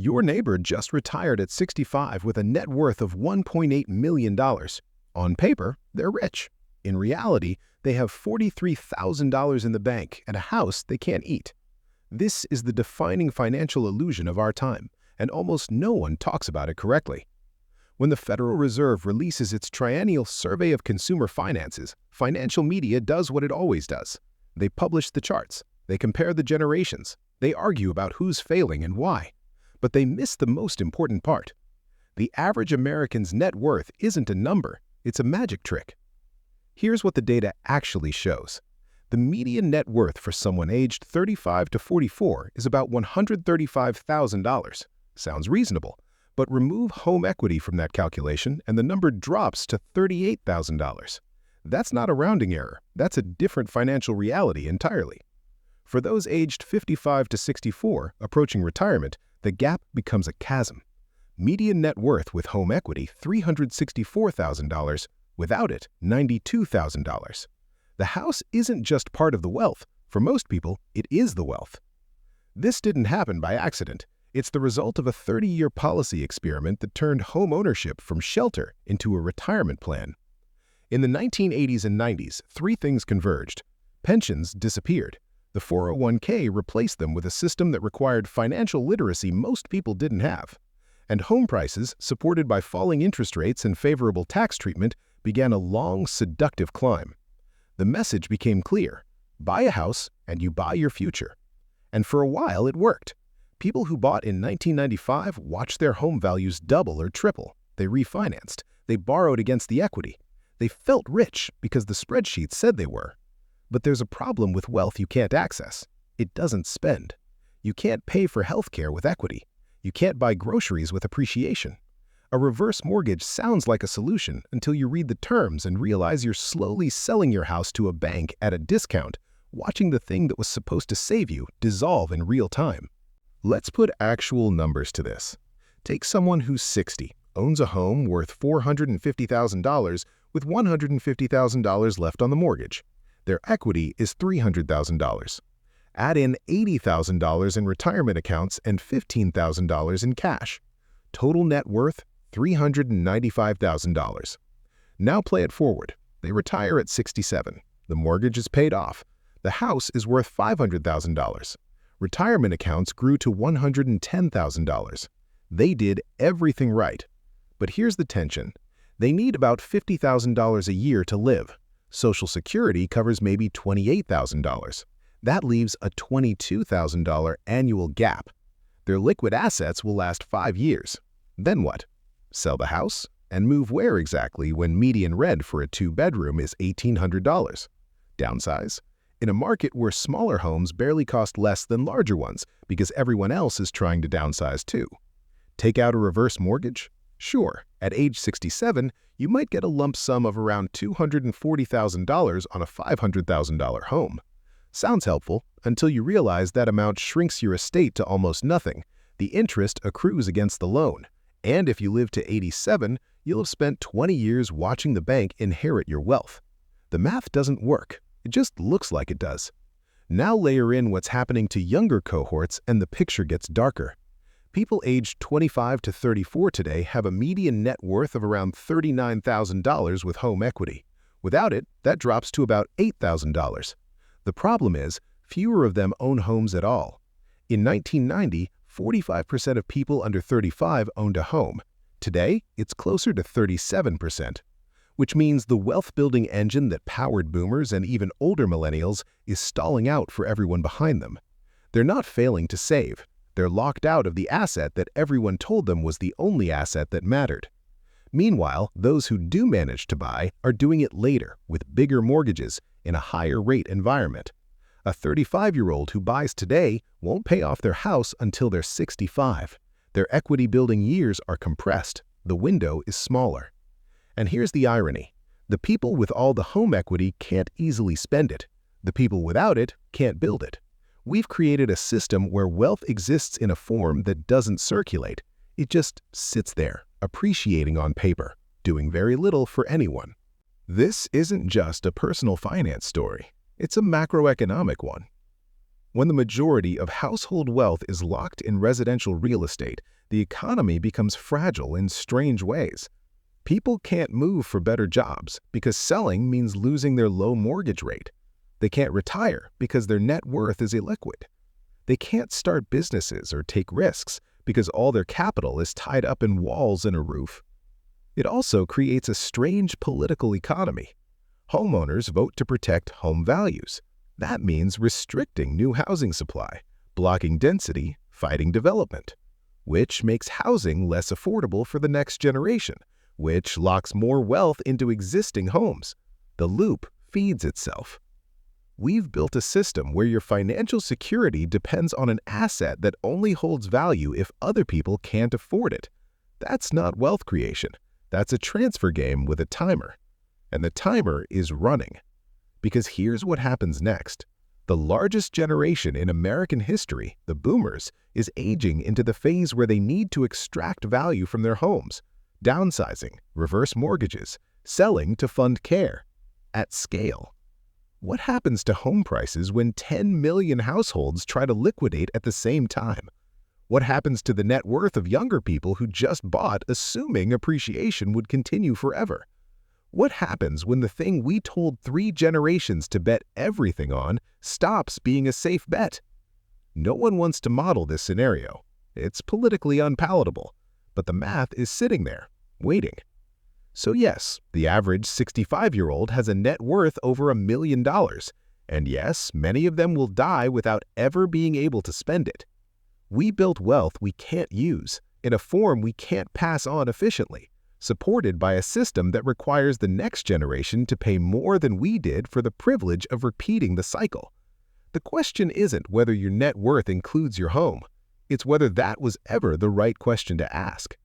Your neighbor just retired at 65 with a net worth of $1.8 million. On paper, they're rich. In reality, they have $43,000 in the bank and a house they can't eat. This is the defining financial illusion of our time, and almost no one talks about it correctly. When the Federal Reserve releases its triennial survey of consumer finances, financial media does what it always does. They publish the charts, they compare the generations, they argue about who's failing and why. But they miss the most important part. The average American's net worth isn't a number, it's a magic trick. Here's what the data actually shows. The median net worth for someone aged 35 to 44 is about $135,000. Sounds reasonable, but remove home equity from that calculation and the number drops to $38,000. That's not a rounding error, that's a different financial reality entirely. For those aged 55 to 64 approaching retirement, the gap becomes a chasm. Median net worth with home equity, $364,000. Without it, $92,000. The house isn't just part of the wealth. For most people, it is the wealth. This didn't happen by accident. It's the result of a 30-year policy experiment that turned home ownership from shelter into a retirement plan. In the 1980s and 90s, three things converged. Pensions disappeared. The 401k replaced them with a system that required financial literacy most people didn't have. And home prices, supported by falling interest rates and favorable tax treatment, began a long, seductive climb. The message became clear. Buy a house and you buy your future. And for a while it worked. People who bought in 1995 watched their home values double or triple. They refinanced. They borrowed against the equity. They felt rich because the spreadsheet said they were. But there's a problem with wealth you can't access. It doesn't spend. You can't pay for healthcare with equity. You can't buy groceries with appreciation. A reverse mortgage sounds like a solution until you read the terms and realize you're slowly selling your house to a bank at a discount, watching the thing that was supposed to save you dissolve in real time. Let's put actual numbers to this. Take someone who's 60, owns a home worth $450,000 with $150,000 left on the mortgage. Their equity is $300,000. Add in $80,000 in retirement accounts and $15,000 in cash. Total net worth, $395,000. Now play it forward. They retire at 67. The mortgage is paid off. The house is worth $500,000. Retirement accounts grew to $110,000. They did everything right. But here's the tension. They need about $50,000 a year to live. Social Security covers maybe $28,000. That leaves a $22,000 annual gap. Their liquid assets will last 5 years. Then what? Sell the house? And move where exactly when median rent for a 2-bedroom is $1,800? Downsize? In a market where smaller homes barely cost less than larger ones because everyone else is trying to downsize too. Take out a reverse mortgage? Sure, at age 67, you might get a lump sum of around $240,000 on a $500,000 home. Sounds helpful until you realize that amount shrinks your estate to almost nothing. The interest accrues against the loan. And if you live to 87, you'll have spent 20 years watching the bank inherit your wealth. The math doesn't work. It just looks like it does. Now layer in what's happening to younger cohorts and the picture gets darker. People aged 25 to 34 today have a median net worth of around $39,000 with home equity. Without it, that drops to about $8,000. The problem is, fewer of them own homes at all. In 1990, 45% of people under 35 owned a home. Today, it's closer to 37%, which means the wealth-building engine that powered boomers and even older millennials is stalling out for everyone behind them. They're not failing to save. They're locked out of the asset that everyone told them was the only asset that mattered. Meanwhile, those who do manage to buy are doing it later with bigger mortgages in a higher rate environment. A 35-year-old who buys today won't pay off their house until they're 65. Their equity-building years are compressed. The window is smaller. And here's the irony. The people with all the home equity can't easily spend it. The people without it can't build it. We've created a system where wealth exists in a form that doesn't circulate. It just sits there, appreciating on paper, doing very little for anyone. This isn't just a personal finance story. It's a macroeconomic one. When the majority of household wealth is locked in residential real estate, the economy becomes fragile in strange ways. People can't move for better jobs because selling means losing their low mortgage rate. They can't retire because their net worth is illiquid. They can't start businesses or take risks because all their capital is tied up in walls and a roof. It also creates a strange political economy. Homeowners vote to protect home values. That means restricting new housing supply, blocking density, fighting development, which makes housing less affordable for the next generation, which locks more wealth into existing homes. The loop feeds itself. We've built a system where your financial security depends on an asset that only holds value if other people can't afford it. That's not wealth creation. That's a transfer game with a timer. And the timer is running. Because here's what happens next. The largest generation in American history, the boomers, is aging into the phase where they need to extract value from their homes, downsizing, reverse mortgages, selling to fund care, at scale. What happens to home prices when 10 million households try to liquidate at the same time? What happens to the net worth of younger people who just bought assuming appreciation would continue forever? What happens when the thing we told 3 generations to bet everything on stops being a safe bet? No one wants to model this scenario. It's politically unpalatable, but the math is sitting there, waiting. So yes, the average 65-year-old has a net worth over $1 million, and yes, many of them will die without ever being able to spend it. We built wealth we can't use, in a form we can't pass on efficiently, supported by a system that requires the next generation to pay more than we did for the privilege of repeating the cycle. The question isn't whether your net worth includes your home. It's whether that was ever the right question to ask.